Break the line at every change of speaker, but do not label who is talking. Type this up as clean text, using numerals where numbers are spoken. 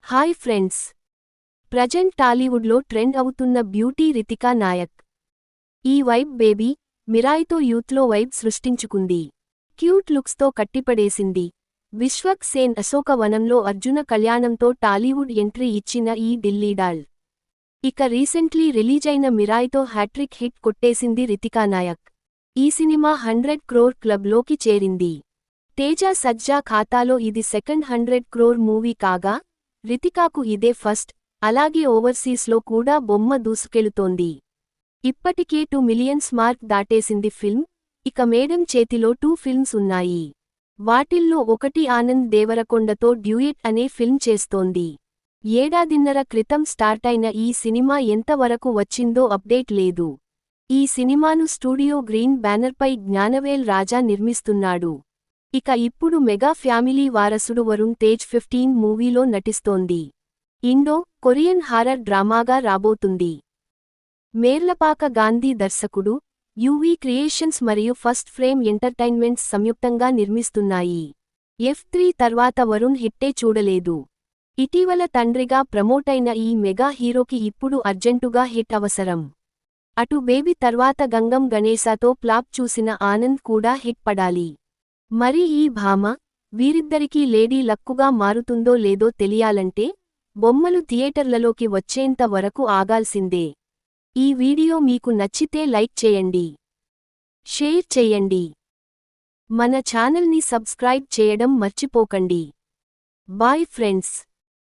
Hi friends. Present టాలీవుడ్లో trend అవుతున్న beauty Ritika Nayak. ఈ వైబ్ బేబీ మిరాయితో యూత్లో వైబ్ సృష్టించుకుంది. క్యూట్ లుక్స్తో కట్టిపడేసింది. విశ్వక్ సేన్ అశోకవనంలో అర్జున కళ్యాణంతో టాలీవుడ్ ఎంట్రీ ఇచ్చిన ఈ ఢిల్లీ డాల్ ఇక రీసెంట్లీ రిలీజైన మిరాయితో హ్యాట్రిక్ హిట్ కొట్టేసింది రితికా నాయక్. ఈ సినిమా 100 క్రోర్ క్లబ్లోకి చేరింది. తేజ సజ్జా ఖాతాలో ఇది సెకండ్ 100 క్రోర్ మూవీ కాగా, రితికాకు ఇదే ఫస్ట్. అలాగే ఓవర్సీస్లో కూడా బొమ్మ దూసుకెళుతోంది. ఇప్పటికే 2 మిలియన్స్ మార్క్ దాటేసింది ఫిల్మ్. ఇక మేడమ్ చేతిలో 2 ఫిల్మ్స్ ఉన్నాయి. వాటిల్లో ఒకటి ఆనంద్ దేవరకొండతో డ్యూయెట్ అనే ఫిల్మ్ చేస్తోంది. ఏడాదిన్నర క్రితం స్టార్టైన ఈ సినిమా ఎంతవరకు వచ్చిందో అప్డేట్ లేదు. ఈ సినిమాను స్టూడియో గ్రీన్ బ్యానర్పై జ్ఞానవేల్ రాజా నిర్మిస్తున్నాడు. ఇక ఇప్పుడు మెగా ఫ్యామిలీ వారసుడు వరుణ్ తేజ్ 15 మూవీలో నటిస్తోంది. కొరియన్ హారర్ డ్రామాగా రాబోతుంది. మేర్లపాక గాంధీ దర్శకుడు, యువి క్రియేషన్స్ మరియు ఫస్ట్ ఫ్రేమ్ ఎంటర్టైన్మెంట్స్ సంయుక్తంగా నిర్మిస్తున్నాయి. F3 తర్వాత వరుణ్ హిట్టే చూడలేదు. ఇటీవల తండ్రిగా ప్రమోటైన ఈ మెగా హీరోకి ఇప్పుడు అర్జెంటుగా హిట్ అవసరం. అటు బేబీ తర్వాత గంగం గణేశాతో ఫ్లాప్ చూసిన ఆనంద్ కూడా హిట్ పడాలి. మరి ఈ భామ, వీరిద్దరికీ లేడీ లక్కుగా మారుతుందో లేదో తెలియాలంటే బొమ్మలు థియేటర్లలోకి వచ్చేంత వరకు ఆగాల్సిందే. ఈ వీడియో మీకు నచ్చితే లైక్ చేయండి, షేర్ చేయండి. మన ఛానల్ని సబ్స్క్రైబ్ చేయడం మర్చిపోకండి. Bye friends.